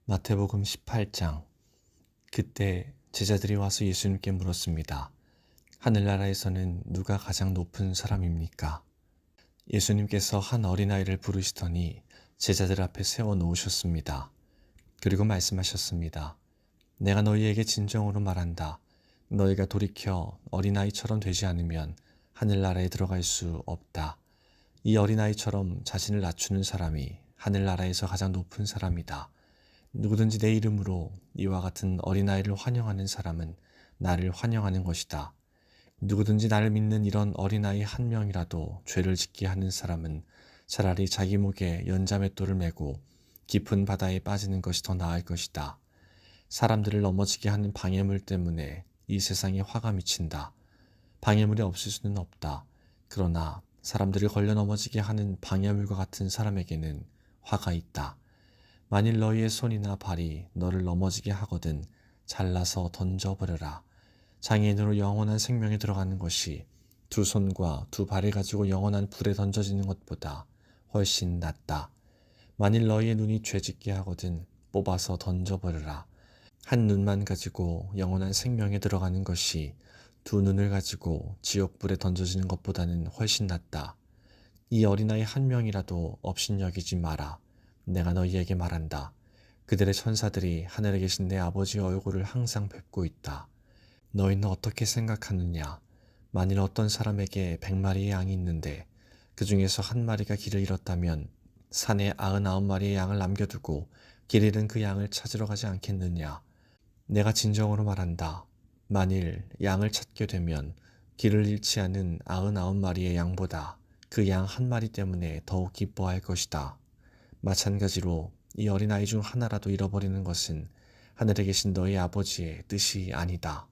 마태복음 18장. 그때 제자들이 와서 예수님께 물었습니다. 하늘나라에서는 누가 가장 높은 사람입니까? 예수님께서 한 어린아이를 부르시더니 제자들 앞에 세워 놓으셨습니다. 그리고 말씀하셨습니다. 내가 너희에게 진정으로 말한다. 너희가 돌이켜 어린아이처럼 되지 않으면 하늘나라에 들어갈 수 없다. 이 어린아이처럼 자신을 낮추는 사람이 하늘나라에서 가장 높은 사람이다. 누구든지 내 이름으로 이와 같은 어린아이를 환영하는 사람은 나를 환영하는 것이다. 누구든지 나를 믿는 이런 어린아이 한 명이라도 죄를 짓게 하는 사람은 차라리 자기 목에 연자맷돌을 메고 깊은 바다에 빠지는 것이 더 나을 것이다. 사람들을 넘어지게 하는 방해물 때문에 이 세상에 화가 미친다. 방해물이 없을 수는 없다. 그러나 사람들을 걸려 넘어지게 하는 방해물과 같은 사람에게는 화가 있다. 만일 너희의 손이나 발이 너를 넘어지게 하거든 잘라서 던져버려라. 장애인으로 영원한 생명에 들어가는 것이 두 손과 두 발을 가지고 영원한 불에 던져지는 것보다 훨씬 낫다. 만일 너희의 눈이 죄짓게 하거든 뽑아서 던져버려라. 한 눈만 가지고 영원한 생명에 들어가는 것이 두 눈을 가지고 지옥불에 던져지는 것보다는 훨씬 낫다. 이 어린아이 한 명이라도 업신여기지 마라. 내가 너희에게 말한다. 그들의 천사들이 하늘에 계신 내 아버지의 얼굴을 항상 뵙고 있다. 너희는 어떻게 생각하느냐? 만일 어떤 사람에게 100마리의 양이 있는데 그 중에서 한 마리가 길을 잃었다면 산에 99마리의 양을 남겨두고 길 잃은 그 양을 찾으러 가지 않겠느냐? 내가 진정으로 말한다. 만일 양을 찾게 되면 길을 잃지 않은 99마리의 양보다 그 양 한 마리 때문에 더욱 기뻐할 것이다. 마찬가지로 이 어린아이 중 하나라도 잃어버리는 것은 하늘에 계신 너희 아버지의 뜻이 아니다.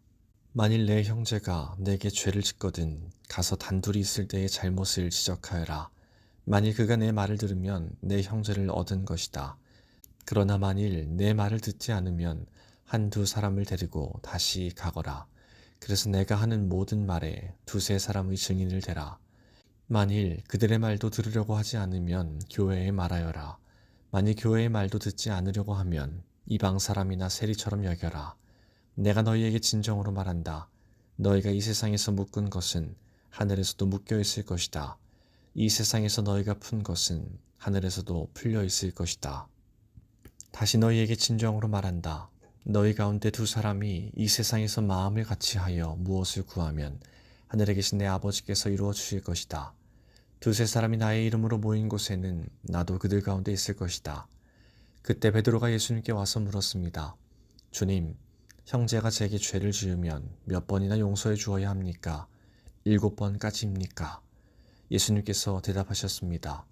만일 내 형제가 내게 죄를 짓거든 가서 단둘이 있을 때의 잘못을 지적하여라. 만일 그가 내 말을 들으면 내 형제를 얻은 것이다. 그러나 만일 내 말을 듣지 않으면 한두 사람을 데리고 다시 가거라. 그래서 내가 하는 모든 말에 두세 사람의 증인을 대라. 만일 그들의 말도 들으려고 하지 않으면 교회에 말하여라. 만일 교회의 말도 듣지 않으려고 하면 이방 사람이나 세리처럼 여겨라. 내가 너희에게 진정으로 말한다. 너희가 이 세상에서 묶은 것은 하늘에서도 묶여 있을 것이다. 이 세상에서 너희가 푼 것은 하늘에서도 풀려 있을 것이다. 다시 너희에게 진정으로 말한다. 너희 가운데 두 사람이 이 세상에서 마음을 같이하여 무엇을 구하면 하늘에 계신 내 아버지께서 이루어 주실 것이다. 두세 사람이 나의 이름으로 모인 곳에는 나도 그들 가운데 있을 것이다. 그때 베드로가 예수님께 와서 물었습니다. 주님, 형제가 제게 죄를 지으면 몇 번이나 용서해 주어야 합니까? 7번까지입니까? 예수님께서 대답하셨습니다.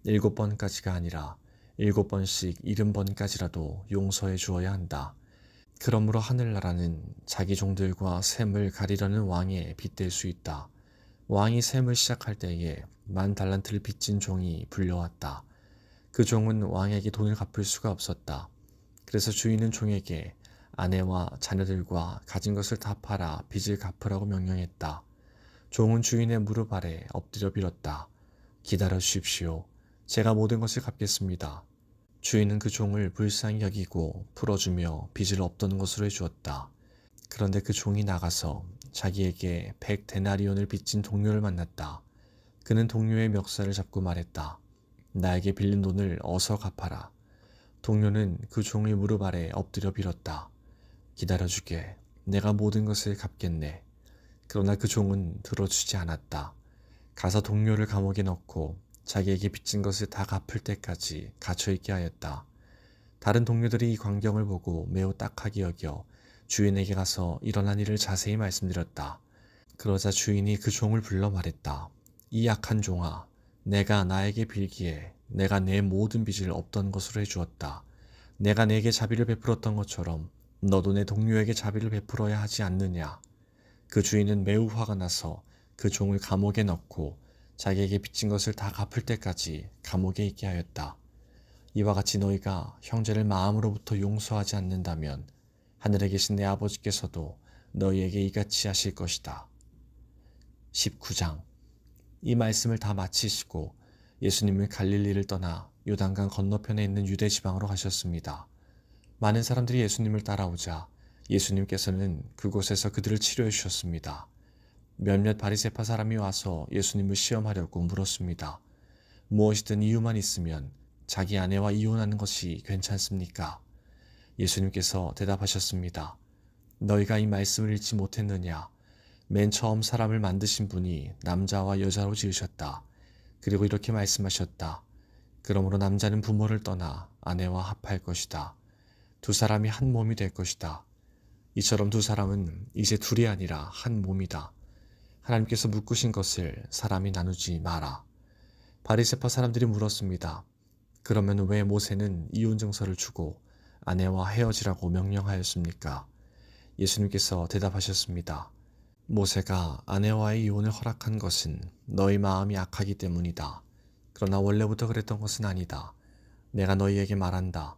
7번까지가 아니라 7번씩 70번까지라도 용서해 주어야 한다. 그러므로 하늘나라는 자기 종들과 샘을 가리려는 왕에 빗댈 수 있다. 왕이 샘을 시작할 때에 10,000달란트를 빚진 종이 불려왔다. 그 종은 왕에게 돈을 갚을 수가 없었다. 그래서 주인은 종에게 아내와 자녀들과 가진 것을 다 팔아 빚을 갚으라고 명령했다. 종은 주인의 무릎 아래 엎드려 빌었다. 기다려 주십시오. 제가 모든 것을 갚겠습니다. 주인은 그 종을 불쌍히 여기고 풀어주며 빚을 없던 것으로 해주었다. 그런데 그 종이 나가서 자기에게 100데나리온을 빚진 동료를 만났다. 그는 동료의 멱살을 잡고 말했다. 나에게 빌린 돈을 어서 갚아라. 동료는 그 종의 무릎 아래 엎드려 빌었다. 기다려주게. 내가 모든 것을 갚겠네. 그러나 그 종은 들어주지 않았다. 가서 동료를 감옥에 넣고 자기에게 빚진 것을 다 갚을 때까지 갇혀있게 하였다. 다른 동료들이 이 광경을 보고 매우 딱하게 여겨 주인에게 가서 일어난 일을 자세히 말씀드렸다. 그러자 주인이 그 종을 불러 말했다. 이 약한 종아, 내가 나에게 빌기에 내가 내 모든 빚을 없던 것으로 해주었다. 내가 내게 자비를 베풀었던 것처럼 너도 내 동료에게 자비를 베풀어야 하지 않느냐. 그 주인은 매우 화가 나서 그 종을 감옥에 넣고 자기에게 빚진 것을 다 갚을 때까지 감옥에 있게 하였다. 이와 같이 너희가 형제를 마음으로부터 용서하지 않는다면 하늘에 계신 내 아버지께서도 너희에게 이같이 하실 것이다. 19장. 이 말씀을 다 마치시고 예수님은 갈릴리를 떠나 요단강 건너편에 있는 유대 지방으로 가셨습니다. 많은 사람들이 예수님을 따라오자 예수님께서는 그곳에서 그들을 치료해 주셨습니다. 몇몇 바리새파 사람이 와서 예수님을 시험하려고 물었습니다. 무엇이든 이유만 있으면 자기 아내와 이혼하는 것이 괜찮습니까? 예수님께서 대답하셨습니다. 너희가 이 말씀을 읽지 못했느냐? 맨 처음 사람을 만드신 분이 남자와 여자로 지으셨다. 그리고 이렇게 말씀하셨다. 그러므로 남자는 부모를 떠나 아내와 합할 것이다. 두 사람이 한 몸이 될 것이다. 이처럼 두 사람은 이제 둘이 아니라 한 몸이다. 하나님께서 묶으신 것을 사람이 나누지 마라. 바리새파 사람들이 물었습니다. 그러면 왜 모세는 이혼 증서를 주고 아내와 헤어지라고 명령하였습니까? 예수님께서 대답하셨습니다. 모세가 아내와의 이혼을 허락한 것은 너희 마음이 악하기 때문이다. 그러나 원래부터 그랬던 것은 아니다. 내가 너희에게 말한다.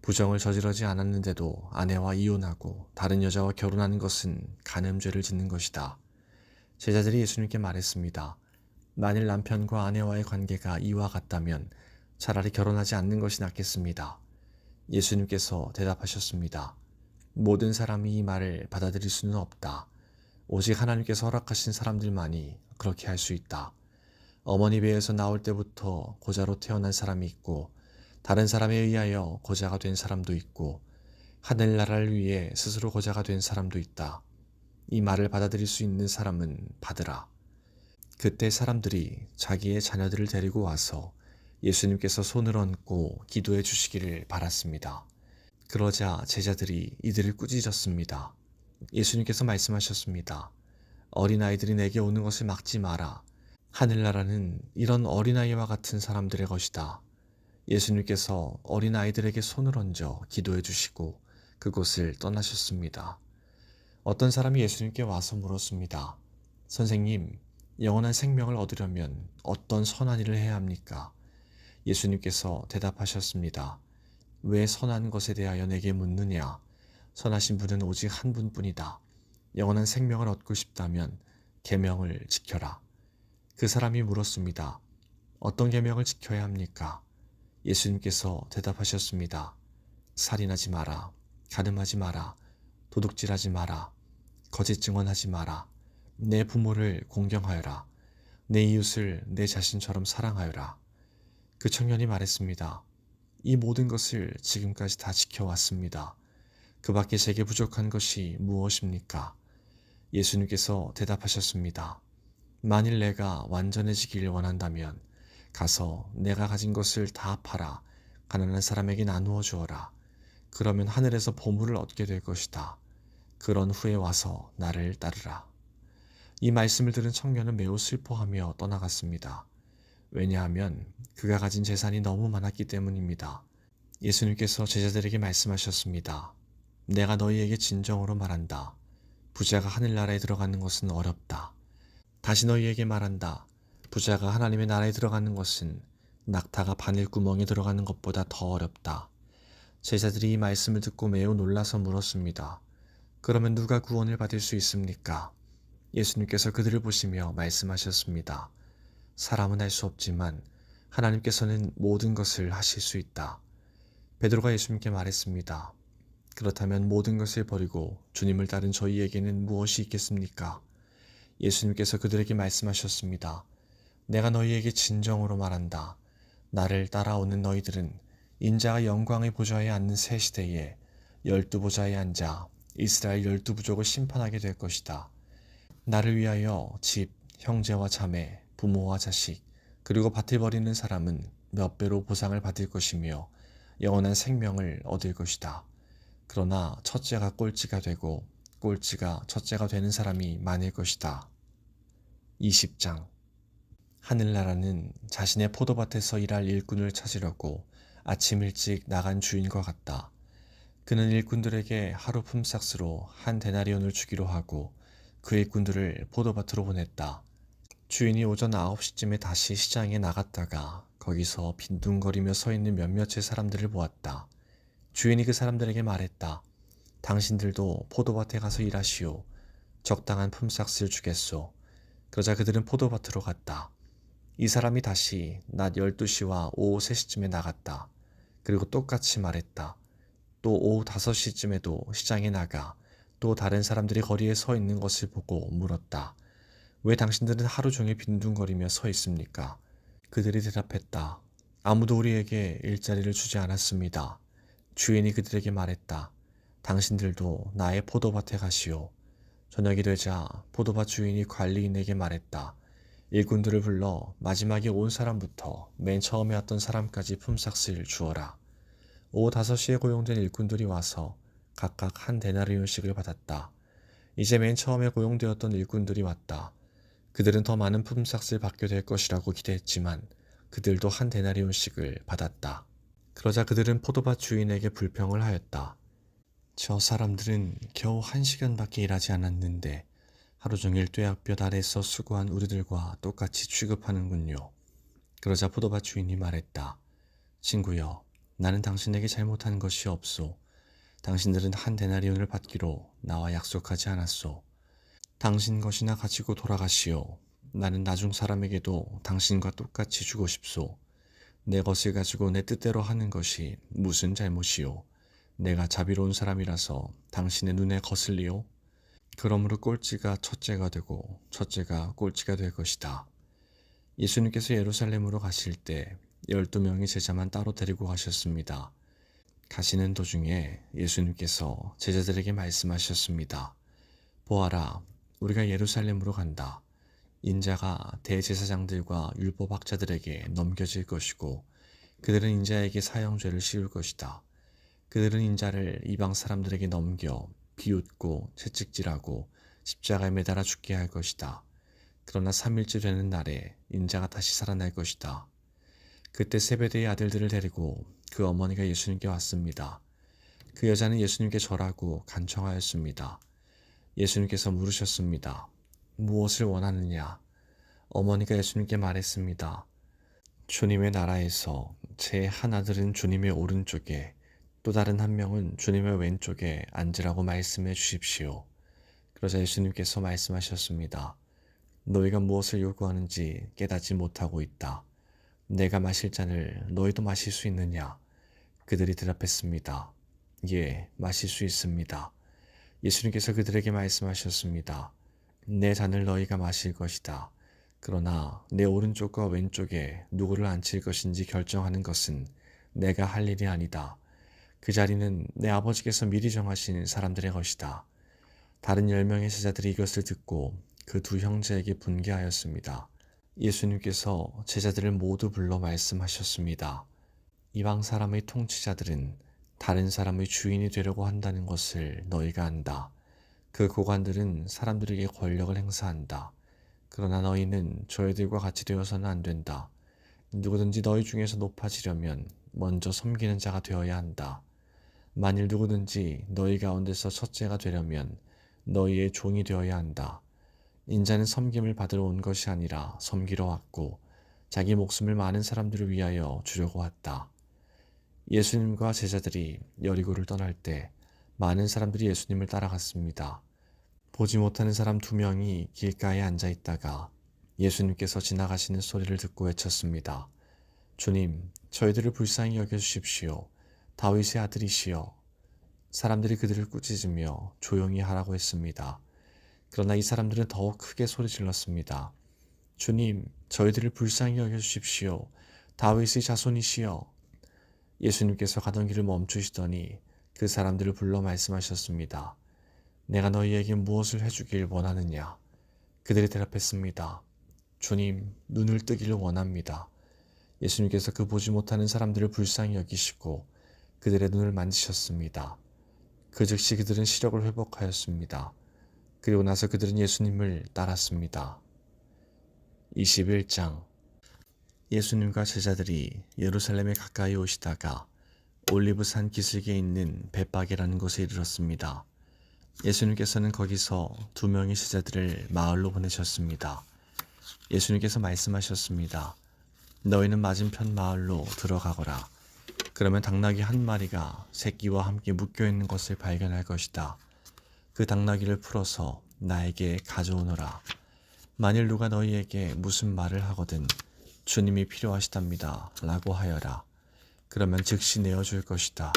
부정을 저지르지 않았는데도 아내와 이혼하고 다른 여자와 결혼하는 것은 간음죄를 짓는 것이다. 제자들이 예수님께 말했습니다. 만일 남편과 아내와의 관계가 이와 같다면 차라리 결혼하지 않는 것이 낫겠습니다. 예수님께서 대답하셨습니다. 모든 사람이 이 말을 받아들일 수는 없다. 오직 하나님께서 허락하신 사람들만이 그렇게 할 수 있다. 어머니 배에서 나올 때부터 고자로 태어난 사람이 있고 다른 사람에 의하여 고자가 된 사람도 있고 하늘나라를 위해 스스로 고자가 된 사람도 있다. 이 말을 받아들일 수 있는 사람은 받으라. 그때 사람들이 자기의 자녀들을 데리고 와서 예수님께서 손을 얹고 기도해 주시기를 바랐습니다. 그러자 제자들이 이들을 꾸짖었습니다. 예수님께서 말씀하셨습니다. 어린아이들이 내게 오는 것을 막지 마라. 하늘나라는 이런 어린아이와 같은 사람들의 것이다. 예수님께서 어린아이들에게 손을 얹어 기도해 주시고 그곳을 떠나셨습니다. 어떤 사람이 예수님께 와서 물었습니다. 선생님, 영원한 생명을 얻으려면 어떤 선한 일을 해야 합니까? 예수님께서 대답하셨습니다. 왜 선한 것에 대하여 내게 묻느냐? 선하신 분은 오직 한 분뿐이다. 영원한 생명을 얻고 싶다면 계명을 지켜라. 그 사람이 물었습니다. 어떤 계명을 지켜야 합니까? 예수님께서 대답하셨습니다. 살인하지 마라. 간음하지 마라. 도둑질하지 마라. 거짓 증언하지 마라. 내 부모를 공경하여라. 내 이웃을 내 자신처럼 사랑하여라. 그 청년이 말했습니다. 이 모든 것을 지금까지 다 지켜왔습니다. 그 밖에 제게 부족한 것이 무엇입니까? 예수님께서 대답하셨습니다. 만일 내가 완전해지길 원한다면 가서 내가 가진 것을 다 팔아 가난한 사람에게 나누어 주어라. 그러면 하늘에서 보물을 얻게 될 것이다. 그런 후에 와서 나를 따르라. 이 말씀을 들은 청년은 매우 슬퍼하며 떠나갔습니다. 왜냐하면 그가 가진 재산이 너무 많았기 때문입니다. 예수님께서 제자들에게 말씀하셨습니다. 내가 너희에게 진정으로 말한다. 부자가 하늘나라에 들어가는 것은 어렵다. 다시 너희에게 말한다. 부자가 하나님의 나라에 들어가는 것은 낙타가 바늘구멍에 들어가는 것보다 더 어렵다. 제자들이 이 말씀을 듣고 매우 놀라서 물었습니다. 그러면 누가 구원을 받을 수 있습니까? 예수님께서 그들을 보시며 말씀하셨습니다. 사람은 할 수 없지만 하나님께서는 모든 것을 하실 수 있다. 베드로가 예수님께 말했습니다. 그렇다면 모든 것을 버리고 주님을 따른 저희에게는 무엇이 있겠습니까? 예수님께서 그들에게 말씀하셨습니다. 내가 너희에게 진정으로 말한다. 나를 따라오는 너희들은 인자가 영광의 보좌에 앉는 새 시대에 12보좌에 앉아 이스라엘 12부족을 심판하게 될 것이다. 나를 위하여 집, 형제와 자매, 부모와 자식, 그리고 밭을 버리는 사람은 몇 배로 보상을 받을 것이며 영원한 생명을 얻을 것이다. 그러나 첫째가 꼴찌가 되고 꼴찌가 첫째가 되는 사람이 많을 것이다. 20장 하늘나라는 자신의 포도밭에서 일할 일꾼을 찾으려고 아침 일찍 나간 주인과 같다. 그는 일꾼들에게 하루 품삯으로 한 데나리온을 주기로 하고 그 일꾼들을 포도밭으로 보냈다. 주인이 오전 9시쯤에 다시 시장에 나갔다가 거기서 빈둥거리며 서 있는 몇몇의 사람들을 보았다. 주인이 그 사람들에게 말했다. 당신들도 포도밭에 가서 일하시오. 적당한 품삯을 주겠소. 그러자 그들은 포도밭으로 갔다. 이 사람이 다시 낮 12시와 오후 3시쯤에 나갔다. 그리고 똑같이 말했다. 또 오후 5시쯤에도 시장에 나가 또 다른 사람들이 거리에 서 있는 것을 보고 물었다. 왜 당신들은 하루 종일 빈둥거리며 서 있습니까? 그들이 대답했다. 아무도 우리에게 일자리를 주지 않았습니다. 주인이 그들에게 말했다. 당신들도 나의 포도밭에 가시오. 저녁이 되자 포도밭 주인이 관리인에게 말했다. 일꾼들을 불러 마지막에 온 사람부터 맨 처음에 왔던 사람까지 품삯을 주어라. 오후 5시에 고용된 일꾼들이 와서 각각 한 데나리온씩을 받았다. 이제 맨 처음에 고용되었던 일꾼들이 왔다. 그들은 더 많은 품삯을 받게 될 것이라고 기대했지만 그들도 한 데나리온씩을 받았다. 그러자 그들은 포도밭 주인에게 불평을 하였다. 저 사람들은 겨우 1시간밖에 일하지 않았는데 하루 종일 뙤약볕 아래서 수고한 우리들과 똑같이 취급하는군요. 그러자 포도밭 주인이 말했다. 친구여, 나는 당신에게 잘못한 것이 없소. 당신들은 한 데나리온을 받기로 나와 약속하지 않았소. 당신 것이나 가지고 돌아가시오. 나는 나중 사람에게도 당신과 똑같이 주고 싶소. 내 것을 가지고 내 뜻대로 하는 것이 무슨 잘못이오. 내가 자비로운 사람이라서 당신의 눈에 거슬리오. 그러므로 꼴찌가 첫째가 되고 첫째가 꼴찌가 될 것이다. 예수님께서 예루살렘으로 가실 때 12명의 제자만 따로 데리고 가셨습니다. 가시는 도중에 예수님께서 제자들에게 말씀하셨습니다. 보아라, 우리가 예루살렘으로 간다. 인자가 대제사장들과 율법학자들에게 넘겨질 것이고 그들은 인자에게 사형죄를 씌울 것이다. 그들은 인자를 이방 사람들에게 넘겨 비웃고 채찍질하고 십자가에 매달아 죽게 할 것이다. 그러나 3일째 되는 날에 인자가 다시 살아날 것이다. 그때 세베대의 아들들을 데리고 그 어머니가 예수님께 왔습니다. 그 여자는 예수님께 절하고 간청하였습니다. 예수님께서 물으셨습니다. 무엇을 원하느냐? 어머니가 예수님께 말했습니다. 주님의 나라에서 제 한 아들은 주님의 오른쪽에 또 다른 한 명은 주님의 왼쪽에 앉으라고 말씀해 주십시오. 그러자 예수님께서 말씀하셨습니다. 너희가 무엇을 요구하는지 깨닫지 못하고 있다. 내가 마실 잔을 너희도 마실 수 있느냐? 그들이 대답했습니다. 예, 마실 수 있습니다. 예수님께서 그들에게 말씀하셨습니다. 내 잔을 너희가 마실 것이다. 그러나 내 오른쪽과 왼쪽에 누구를 앉힐 것인지 결정하는 것은 내가 할 일이 아니다. 그 자리는 내 아버지께서 미리 정하신 사람들의 것이다. 다른 10명의 제자들이 이것을 듣고 그 두 형제에게 분개하였습니다. 예수님께서 제자들을 모두 불러 말씀하셨습니다. 이방 사람의 통치자들은 다른 사람의 주인이 되려고 한다는 것을 너희가 안다. 그 고관들은 사람들에게 권력을 행사한다. 그러나 너희는 저희들과 같이 되어서는 안 된다. 누구든지 너희 중에서 높아지려면 먼저 섬기는 자가 되어야 한다. 만일 누구든지 너희 가운데서 첫째가 되려면 너희의 종이 되어야 한다. 인자는 섬김을 받으러 온 것이 아니라 섬기러 왔고 자기 목숨을 많은 사람들을 위하여 주려고 왔다. 예수님과 제자들이 여리고를 떠날 때 많은 사람들이 예수님을 따라갔습니다. 보지 못하는 사람 2명이 길가에 앉아 있다가 예수님께서 지나가시는 소리를 듣고 외쳤습니다. 주님, 저희들을 불쌍히 여겨주십시오. 다윗의 아들이시여. 사람들이 그들을 꾸짖으며 조용히 하라고 했습니다. 그러나 이 사람들은 더욱 크게 소리질렀습니다. 주님, 저희들을 불쌍히 여겨주십시오. 다윗의 자손이시여. 예수님께서 가던 길을 멈추시더니 그 사람들을 불러 말씀하셨습니다. 내가 너희에게 무엇을 해주길 원하느냐? 그들이 대답했습니다. 주님, 눈을 뜨기를 원합니다. 예수님께서 그 보지 못하는 사람들을 불쌍히 여기시고 그들의 눈을 만지셨습니다. 그 즉시 그들은 시력을 회복하였습니다. 그리고 나서 그들은 예수님을 따랐습니다. 21장 예수님과 제자들이 예루살렘에 가까이 오시다가 올리브산 기슭에 있는 벳박이라는 곳에 이르렀습니다. 예수님께서는 거기서 2명의 제자들을 마을로 보내셨습니다. 예수님께서 말씀하셨습니다. 너희는 맞은편 마을로 들어가거라. 그러면 당나귀 한 마리가 새끼와 함께 묶여있는 것을 발견할 것이다. 그 당나귀를 풀어서 나에게 가져오너라. 만일 누가 너희에게 무슨 말을 하거든 주님이 필요하시답니다 라고 하여라. 그러면 즉시 내어줄 것이다.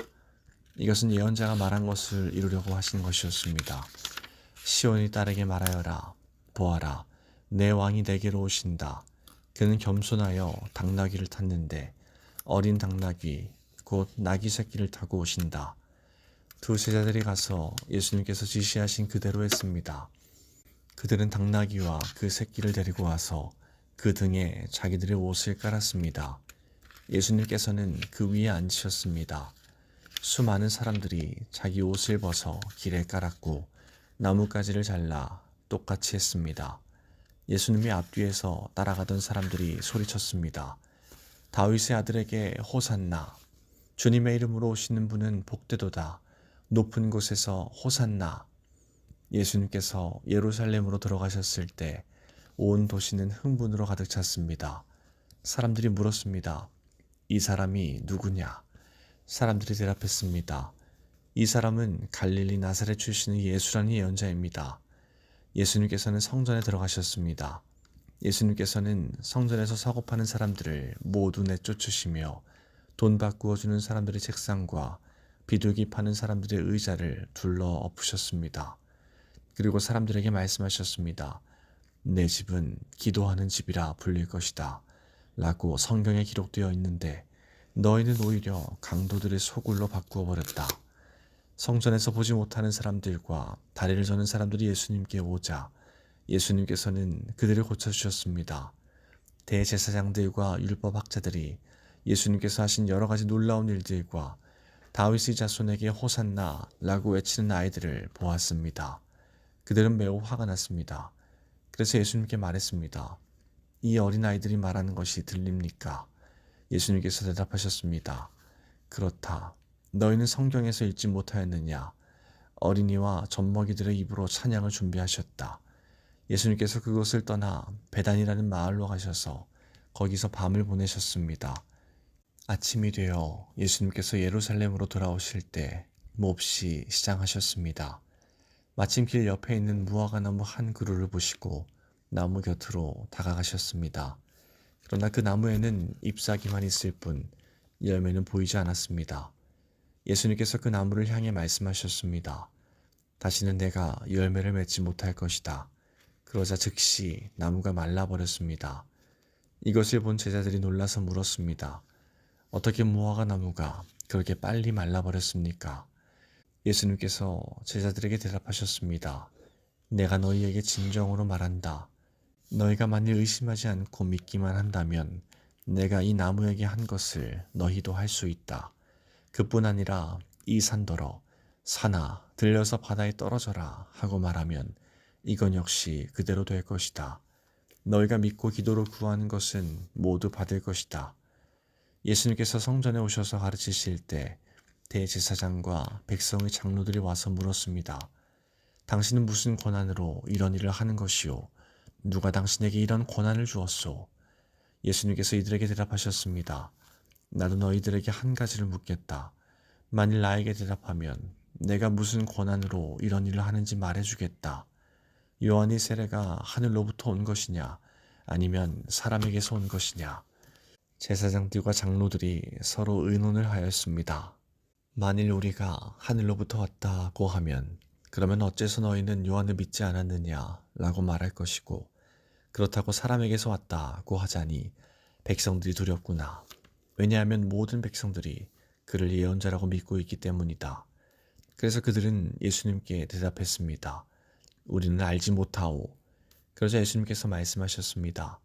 이것은 예언자가 말한 것을 이루려고 하신 것이었습니다. 시온이 딸에게 말하여라. 보아라. 내 왕이 내게로 오신다. 그는 겸손하여 당나귀를 탔는데 어린 당나귀 곧 나귀 새끼를 타고 오신다. 두 제자들이 가서 예수님께서 지시하신 그대로 했습니다. 그들은 당나귀와 그 새끼를 데리고 와서 그 등에 자기들의 옷을 깔았습니다. 예수님께서는 그 위에 앉으셨습니다. 수많은 사람들이 자기 옷을 벗어 길에 깔았고 나뭇가지를 잘라 똑같이 했습니다. 예수님이 앞뒤에서 따라가던 사람들이 소리쳤습니다. 다윗의 아들에게 호산나. 주님의 이름으로 오시는 분은 복되도다. 높은 곳에서 호산나. 예수님께서 예루살렘으로 들어가셨을 때 온 도시는 흥분으로 가득 찼습니다. 사람들이 물었습니다. 이 사람이 누구냐? 사람들이 대답했습니다. 이 사람은 갈릴리 나사렛 출신의 예수라는 예언자입니다. 예수님께서는 성전에 들어가셨습니다. 예수님께서는 성전에서 사고 파는 사람들을 모두 내쫓으시며 돈 바꾸어 주는 사람들의 책상과 비둘기 파는 사람들의 의자를 둘러 엎으셨습니다. 그리고 사람들에게 말씀하셨습니다. 내 집은 기도하는 집이라 불릴 것이다. 라고 성경에 기록되어 있는데 너희는 오히려 강도들의 소굴로 바꾸어 버렸다. 성전에서 보지 못하는 사람들과 다리를 저는 사람들이 예수님께 오자 예수님께서는 그들을 고쳐주셨습니다. 대제사장들과 율법학자들이 예수님께서 하신 여러 가지 놀라운 일들과 다윗의 자손에게 호산나 라고 외치는 아이들을 보았습니다. 그들은 매우 화가 났습니다. 그래서 예수님께 말했습니다. 이 어린아이들이 말하는 것이 들립니까? 예수님께서 대답하셨습니다. 그렇다. 너희는 성경에서 읽지 못하였느냐? 어린이와 젖먹이들의 입으로 찬양을 준비하셨다. 예수님께서 그곳을 떠나 베단이라는 마을로 가셔서 거기서 밤을 보내셨습니다. 아침이 되어 예수님께서 예루살렘으로 돌아오실 때 몹시 시장하셨습니다. 마침 길 옆에 있는 무화과나무 한 그루를 보시고 나무 곁으로 다가가셨습니다. 그러나 그 나무에는 잎사귀만 있을 뿐 열매는 보이지 않았습니다. 예수님께서 그 나무를 향해 말씀하셨습니다. 다시는 내가 열매를 맺지 못할 것이다. 그러자 즉시 나무가 말라버렸습니다. 이것을 본 제자들이 놀라서 물었습니다. 어떻게 무화과 나무가 그렇게 빨리 말라버렸습니까? 예수님께서 제자들에게 대답하셨습니다. 내가 너희에게 진정으로 말한다. 너희가 만일 의심하지 않고 믿기만 한다면 내가 이 나무에게 한 것을 너희도 할 수 있다. 그뿐 아니라 이 산더러 산아 들려서 바다에 떨어져라 하고 말하면 이건 역시 그대로 될 것이다. 너희가 믿고 기도로 구하는 것은 모두 받을 것이다. 예수님께서 성전에 오셔서 가르치실 때 대제사장과 백성의 장로들이 와서 물었습니다. 당신은 무슨 권한으로 이런 일을 하는 것이오? 누가 당신에게 이런 권한을 주었소? 예수님께서 이들에게 대답하셨습니다. 나도 너희들에게 한 가지를 묻겠다. 만일 나에게 대답하면 내가 무슨 권한으로 이런 일을 하는지 말해주겠다. 요한의 세례가 하늘로부터 온 것이냐 아니면 사람에게서 온 것이냐? 제사장들과 장로들이 서로 의논을 하였습니다. 만일 우리가 하늘로부터 왔다고 하면 그러면 어째서 너희는 요한을 믿지 않았느냐 라고 말할 것이고 그렇다고 사람에게서 왔다고 하자니 백성들이 두렵구나. 왜냐하면 모든 백성들이 그를 예언자라고 믿고 있기 때문이다. 그래서 그들은 예수님께 대답했습니다. 우리는 알지 못하오. 그러자 예수님께서 말씀하셨습니다.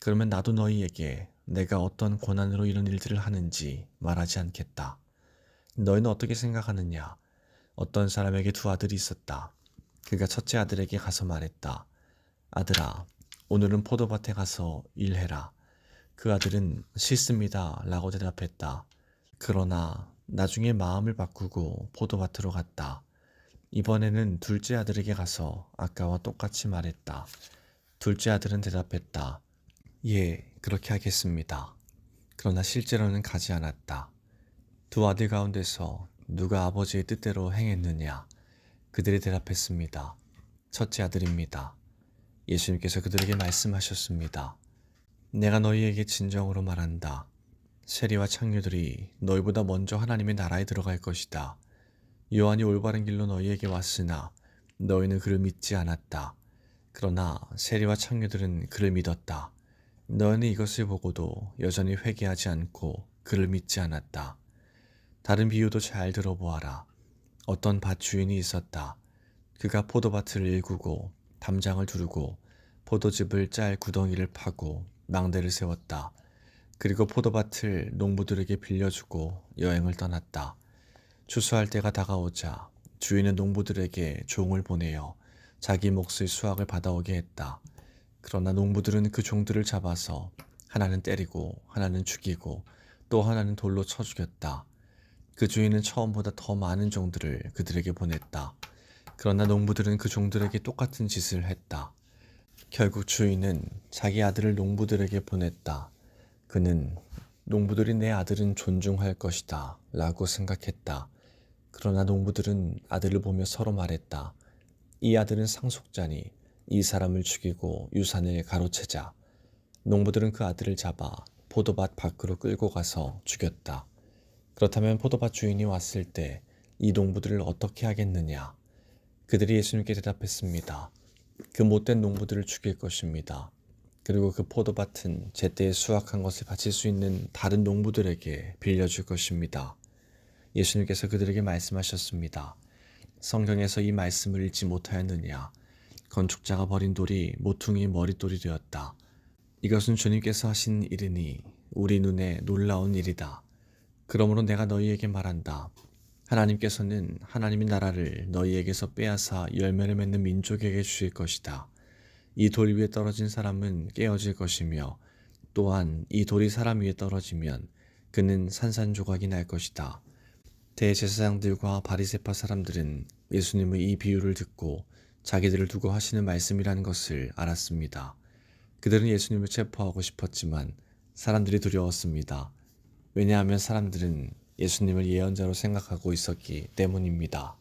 그러면 나도 너희에게 내가 어떤 권한으로 이런 일들을 하는지 말하지 않겠다. 너희는 어떻게 생각하느냐? 어떤 사람에게 두 아들이 있었다. 그가 첫째 아들에게 가서 말했다. 아들아, 오늘은 포도밭에 가서 일해라. 그 아들은 싫습니다 라고 대답했다. 그러나 나중에 마음을 바꾸고 포도밭으로 갔다. 이번에는 둘째 아들에게 가서 아까와 똑같이 말했다. 둘째 아들은 대답했다. 예, 그렇게 하겠습니다. 그러나 실제로는 가지 않았다. 두 아들 가운데서 누가 아버지의 뜻대로 행했느냐? 그들이 대답했습니다. 첫째 아들입니다. 예수님께서 그들에게 말씀하셨습니다. 내가 너희에게 진정으로 말한다. 세리와 창녀들이 너희보다 먼저 하나님의 나라에 들어갈 것이다. 요한이 올바른 길로 너희에게 왔으나 너희는 그를 믿지 않았다. 그러나 세리와 창녀들은 그를 믿었다. 너희는 이것을 보고도 여전히 회개하지 않고 그를 믿지 않았다. 다른 비유도 잘 들어보아라. 어떤 밭 주인이 있었다. 그가 포도밭을 일구고 담장을 두르고 포도즙을 짤 구덩이를 파고 망대를 세웠다. 그리고 포도밭을 농부들에게 빌려주고 여행을 떠났다. 추수할 때가 다가오자 주인은 농부들에게 종을 보내어 자기 몫의 수확을 받아오게 했다. 그러나 농부들은 그 종들을 잡아서 하나는 때리고 하나는 죽이고 또 하나는 돌로 쳐 죽였다. 그 주인은 처음보다 더 많은 종들을 그들에게 보냈다. 그러나 농부들은 그 종들에게 똑같은 짓을 했다. 결국 주인은 자기 아들을 농부들에게 보냈다. 그는 농부들이 내 아들은 존중할 것이다 라고 생각했다. 그러나 농부들은 아들을 보며 서로 말했다. 이 아들은 상속자니 이 사람을 죽이고 유산을 가로채자. 농부들은 그 아들을 잡아 포도밭 밖으로 끌고 가서 죽였다. 그렇다면 포도밭 주인이 왔을 때 이 농부들을 어떻게 하겠느냐? 그들이 예수님께 대답했습니다. 그 못된 농부들을 죽일 것입니다. 그리고 그 포도밭은 제때에 수확한 것을 바칠 수 있는 다른 농부들에게 빌려줄 것입니다. 예수님께서 그들에게 말씀하셨습니다. 성경에서 이 말씀을 읽지 못하였느냐? 건축자가 버린 돌이 모퉁이의 머릿돌이 되었다. 이것은 주님께서 하신 일이니 우리 눈에 놀라운 일이다. 그러므로 내가 너희에게 말한다. 하나님께서는 하나님의 나라를 너희에게서 빼앗아 열매를 맺는 민족에게 주실 것이다. 이 돌 위에 떨어진 사람은 깨어질 것이며 또한 이 돌이 사람 위에 떨어지면 그는 산산조각이 날 것이다. 대제사장들과 바리새파 사람들은 예수님의 이 비유를 듣고 자기들을 두고 하시는 말씀이라는 것을 알았습니다. 그들은 예수님을 체포하고 싶었지만 사람들이 두려웠습니다. 왜냐하면 사람들은 예수님을 예언자로 생각하고 있었기 때문입니다.